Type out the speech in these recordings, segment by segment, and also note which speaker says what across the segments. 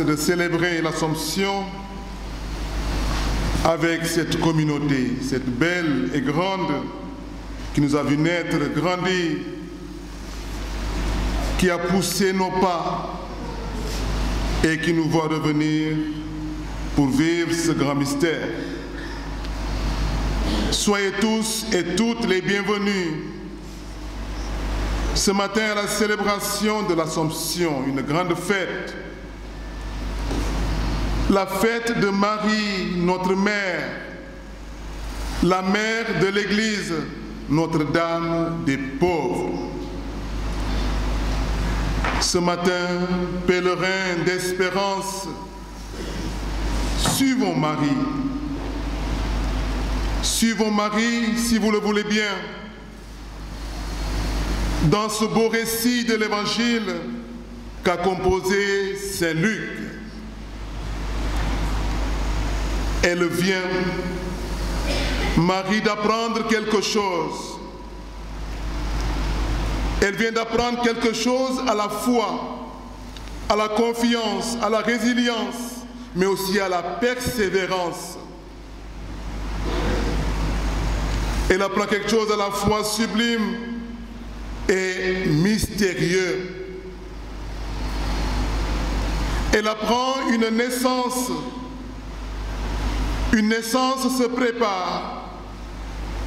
Speaker 1: de célébrer l'Assomption avec cette communauté, cette belle et grande qui nous a vu naître, grandir, qui a poussé nos pas et qui nous voit revenir pour vivre ce grand mystère. Soyez tous et toutes les bienvenus ce matin à la célébration de l'Assomption, une grande fête. La fête de Marie, notre mère, la mère de l'Église, Notre-Dame des pauvres. Ce matin, pèlerins d'espérance, suivons Marie. Suivons Marie, si vous le voulez bien, dans ce beau récit de l'Évangile qu'a composé Saint Luc. Elle vient, Marie, d'apprendre quelque chose. Elle vient d'apprendre quelque chose à la foi, à la confiance, à la résilience, mais aussi à la persévérance. Elle apprend quelque chose à la fois sublime et mystérieux. Elle apprend une naissance. Une naissance se prépare.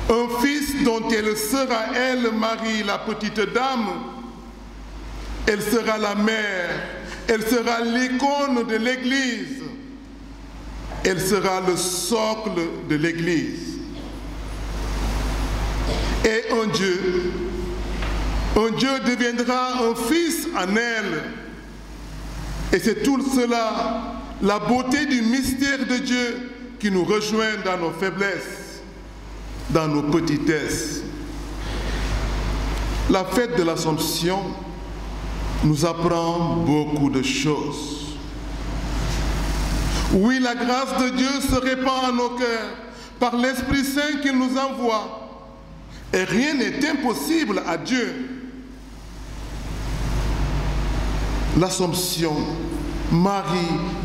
Speaker 1: Un fils dont elle sera, elle, Marie, la petite dame. Elle sera la mère. Elle sera l'icône de l'Église. Elle sera le socle de l'Église. Et un Dieu deviendra un fils en elle. Et c'est tout cela, la beauté du mystère de Dieu qui nous rejoint dans nos faiblesses, dans nos petitesses. La fête de l'Assomption nous apprend beaucoup de choses. Oui, la grâce de Dieu se répand en nos cœurs par l'Esprit Saint qu'il nous envoie. Et rien n'est impossible à Dieu. L'Assomption, Marie,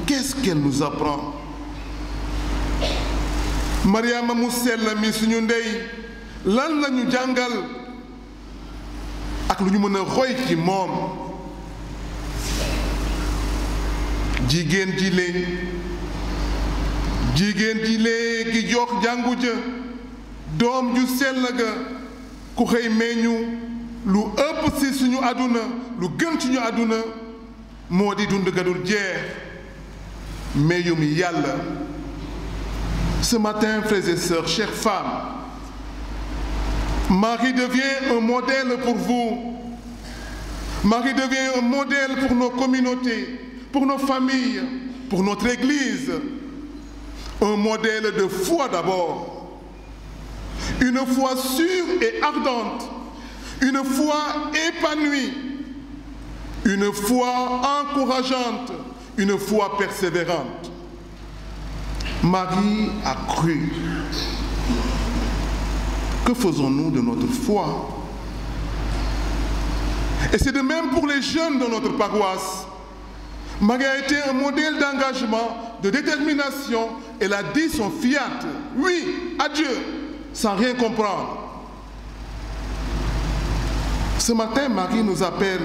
Speaker 1: qu'est-ce qu'elle nous apprend? Mariama mu sell mi suñu ndey lan la ñu jàngal ak lu ñu mën a roy ci moom. Jigéen ji lee ki jox jàngu ja doom ju sell ga ku xëy meññu lu ëpp ci suñu àdduna lu gën ci ñu àdduna moo di dund ga dul jeex meeyum yàlla. Ce matin, frères et sœurs, chères femmes, Marie devient un modèle pour vous. Marie devient un modèle pour nos communautés, pour nos familles, pour notre Église. Un modèle de foi d'abord. Une foi sûre et ardente. Une foi épanouie. Une foi encourageante. Une foi persévérante. Marie a cru. Que faisons-nous de notre foi? Et c'est de même pour les jeunes de notre paroisse. Marie a été un modèle d'engagement, de détermination. Elle a dit son fiat, oui, à Dieu, sans rien comprendre. Ce matin, Marie nous appelle.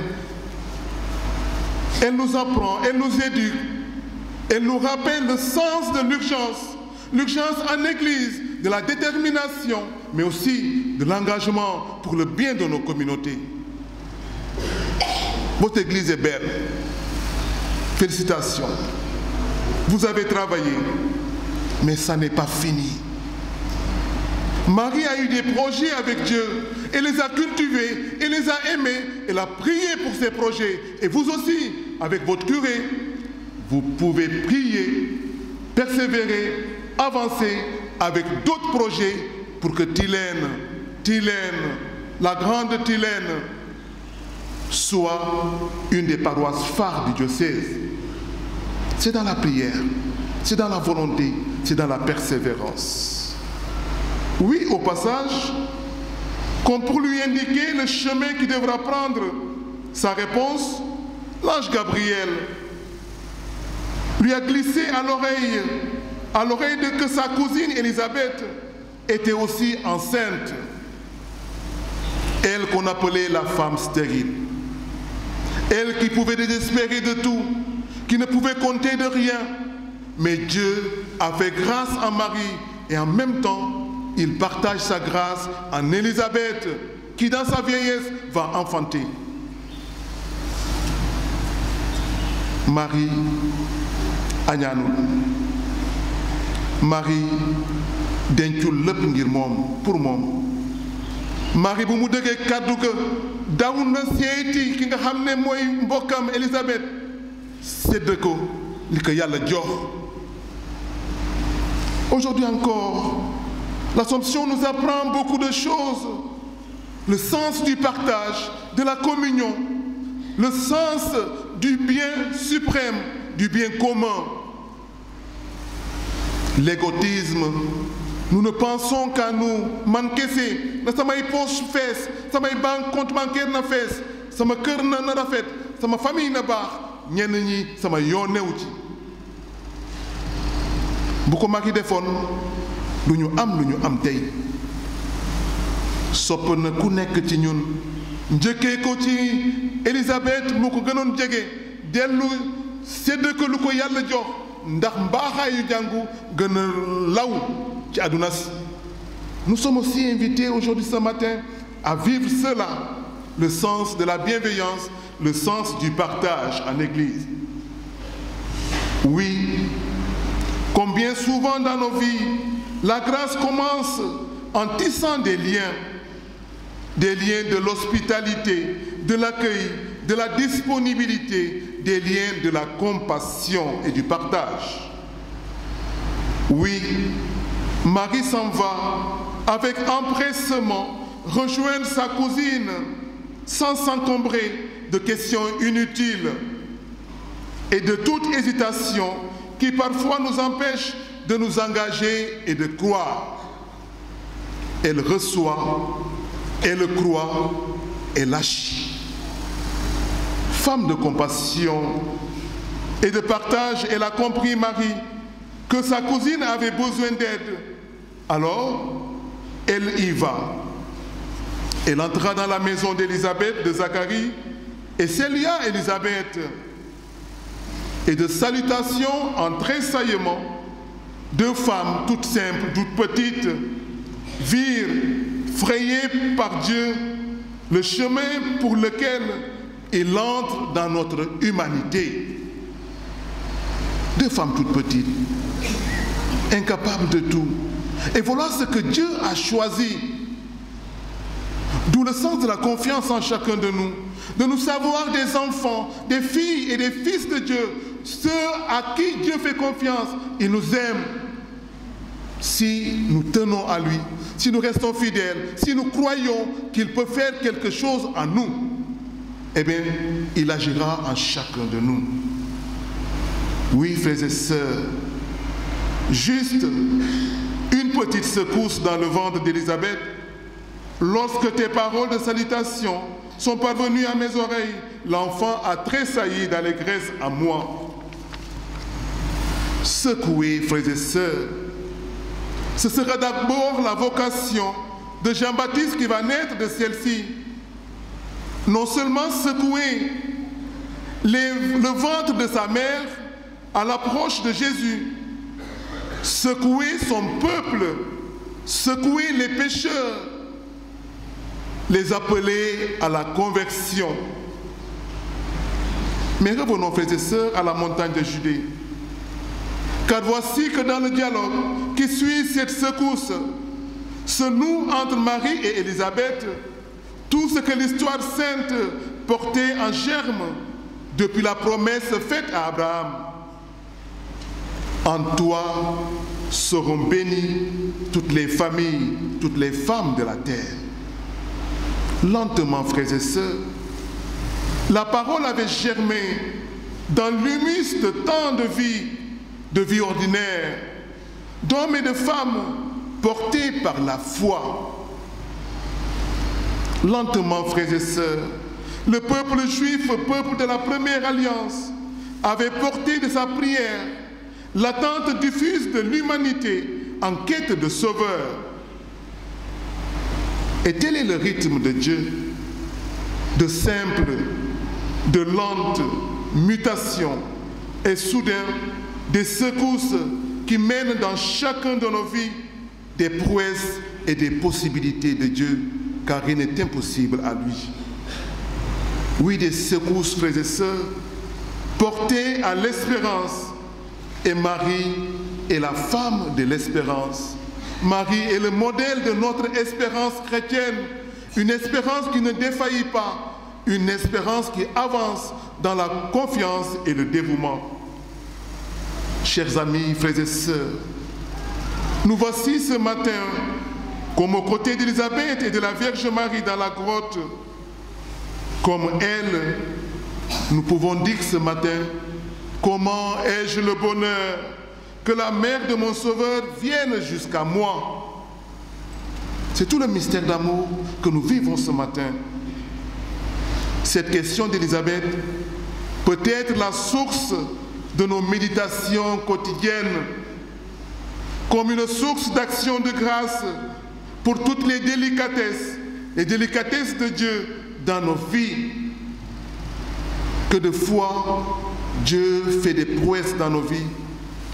Speaker 1: Elle nous apprend, elle nous éduque. Elle nous rappelle le sens de l'urgence. L'urgence en Église, de la détermination, mais aussi de l'engagement pour le bien de nos communautés. Votre Église est belle. Félicitations. Vous avez travaillé, mais ça n'est pas fini. Marie a eu des projets avec Dieu. Elle les a cultivés, elle les a aimés. Elle a prié pour ces projets. Et vous aussi, avec votre curé, vous pouvez prier, persévérer, avancer avec d'autres projets pour que Thilène, la grande Thilène, soit une des paroisses phares du diocèse. C'est dans la prière, c'est dans la volonté, c'est dans la persévérance. Oui, au passage, comme pour lui indiquer le chemin qu'il devra prendre, sa réponse, l'ange Gabriel lui a glissé à l'oreille que sa cousine Élisabeth était aussi enceinte. Elle qu'on appelait la femme stérile. Elle qui pouvait désespérer de tout, qui ne pouvait compter de rien. Mais Dieu a fait grâce à Marie et en même temps, il partage sa grâce en Élisabeth qui dans sa vieillesse va enfanter. Marie añaanu Marie dencul lépp ngir moom pour moom. Marie bu mu déggee kàddu ga daw na seeti ki nga xam ne mooy mbokkam Élisabeth sédd ko li ko Yàlla jox. Aujourd'hui encore, l'Assomption nous apprend beaucoup de choses. Le sens du partage, de la communion, le sens du bien suprême, du bien commun. L'égotisme, nous ne pensons qu'à nous. Man kese, na samay poche fees, samay banque compte bancaire na fees, sama kër na rafet, sama famille na baax, ñenn ñi sama yoon newu ci. Bu ko Marie defoon lu ñu am tey. Sopp na ku nekk ci ñun njëkkee ko ci Élisabeth mu ko gënoon jege dellu sédd ko lu ko Yàlla jox ndax mbaaxaayu jàngu gën a law ci àdduna si. Nous sommes aussi invités aujourd'hui ce matin à vivre cela, le sens de la bienveillance, le sens du partage en Église. Oui, comme bien souvent dans nos vies, la grâce commence en tissant des liens de l'hospitalité, de l'accueil, de la disponibilité, des liens de la compassion et du partage. Oui, Marie s'en va avec empressement rejoindre sa cousine sans s'encombrer de questions inutiles et de toute hésitation qui parfois nous empêche de nous engager et de croire. Elle reçoit, elle croit, elle agit. Femme de compassion et de partage, elle a compris, Marie, que sa cousine avait besoin d'aide. Alors, elle y va. Elle entra dans la maison d'Élisabeth, de Zacharie, et salua Élisabeth. Et de salutations en tressaillement, deux femmes toutes simples, toutes petites, virent, frayées par Dieu, le chemin pour lequel il entre dans notre humanité. Deux femmes toutes petites, incapables de tout. Et voilà ce que Dieu a choisi. D'où le sens de la confiance en chacun de nous savoir des enfants, des filles et des fils de Dieu, ceux à qui Dieu fait confiance. Il nous aime. Si nous tenons à lui, si nous restons fidèles, si nous croyons qu'il peut faire quelque chose en nous, eh bien, il agira en chacun de nous. Oui, frères et sœurs, juste une petite secousse dans le ventre d'Élisabeth, lorsque tes paroles de salutation sont parvenues à mes oreilles, l'enfant a tressailli d'allégresse à moi. Secouez, frères et sœurs, ce sera d'abord la vocation de Jean-Baptiste qui va naître de celle-ci. Non seulement secouer le ventre de sa mère à l'approche de Jésus, secouer son peuple, secouer les pécheurs, les appeler à la conversion. Mais revenons, frères et sœurs, à la montagne de Judée. Car voici que dans le dialogue qui suit cette secousse se noue entre Marie et Élisabeth tout ce que l'histoire sainte portait en germe depuis la promesse faite à Abraham. En toi seront bénies toutes les familles, toutes les femmes de la terre. Lentement, frères et sœurs, la parole avait germé dans l'humus de tant de vie ordinaire, d'hommes et de femmes portés par la foi. Lentement, frères et sœurs, le peuple juif, peuple de la première alliance, avait porté de sa prière l'attente diffuse de l'humanité en quête de sauveur. Et tel est le rythme de Dieu, de simple, de lente mutation et soudain des secousses qui mènent dans chacun de nos vies des prouesses et des possibilités de Dieu, car rien n'est impossible à lui. Oui, des secousses, frères et sœurs, portées à l'espérance. Et Marie est la femme de l'espérance. Marie est le modèle de notre espérance chrétienne, une espérance qui ne défaillit pas, une espérance qui avance dans la confiance et le dévouement. Chers amis, frères et sœurs, nous voici ce matin, comme aux côtés d'Élisabeth et de la Vierge Marie dans la grotte. Comme elle, nous pouvons dire ce matin, comment ai-je le bonheur que la mère de mon Sauveur vienne jusqu'à moi. C'est tout le mystère d'amour que nous vivons ce matin. Cette question d'Élisabeth peut être la source de nos méditations quotidiennes, comme une source d'action de grâce pour toutes les délicatesses de Dieu dans nos vies. Que de fois, Dieu fait des prouesses dans nos vies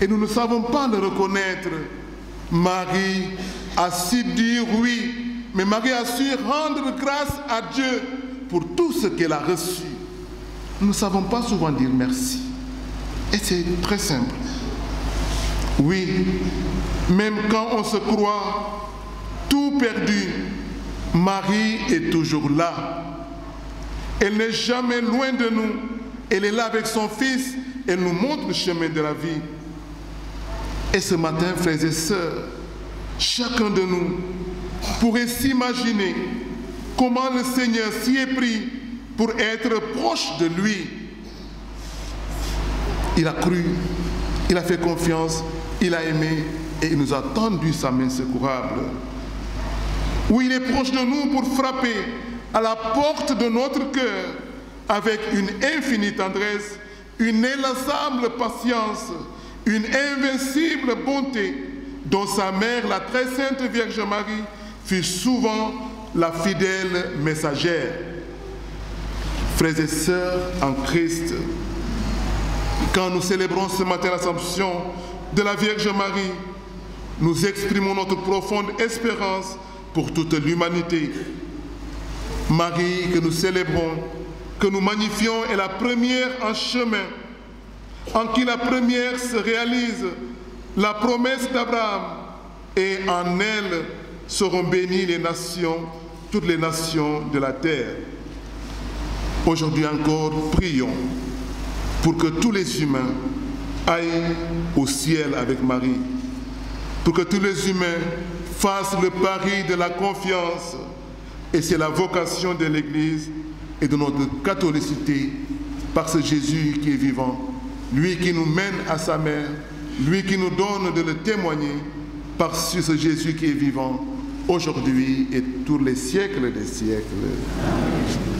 Speaker 1: et nous ne savons pas le reconnaître. Marie a su dire oui, mais Marie a su rendre grâce à Dieu pour tout ce qu'elle a reçu. Nous ne savons pas souvent dire merci. Et c'est très simple. Oui, même quand on se croit tout perdu, Marie est toujours là. Elle n'est jamais loin de nous. Elle est là avec son Fils. Elle nous montre le chemin de la vie. Et ce matin, frères et sœurs, chacun de nous pourrait s'imaginer comment le Seigneur s'y est pris pour être proche de lui. Il a cru, il a fait confiance, il a aimé et il nous a tendu sa main secourable. Oui, il est proche de nous pour frapper à la porte de notre cœur avec une infinie tendresse, une inlassable patience, une invincible bonté dont sa mère, la très sainte Vierge Marie, fut souvent la fidèle messagère. Frères et sœurs en Christ, quand nous célébrons ce matin l'Assomption de la Vierge Marie, nous exprimons notre profonde espérance pour toute l'humanité. Marie que nous célébrons, que nous magnifions, est la première en chemin, en qui la première se réalise la promesse d'Abraham, et en elle seront bénies les nations, toutes les nations de la terre. Aujourd'hui encore, prions pour que tous les humains aillent au ciel avec Marie, pour que tous les humains fassent le pari de la confiance. Et c'est la vocation de l'Église et de notre catholicité par ce Jésus qui est vivant, lui qui nous mène à sa mère, lui qui nous donne de le témoigner par ce Jésus qui est vivant aujourd'hui et tous les siècles des siècles. Amen.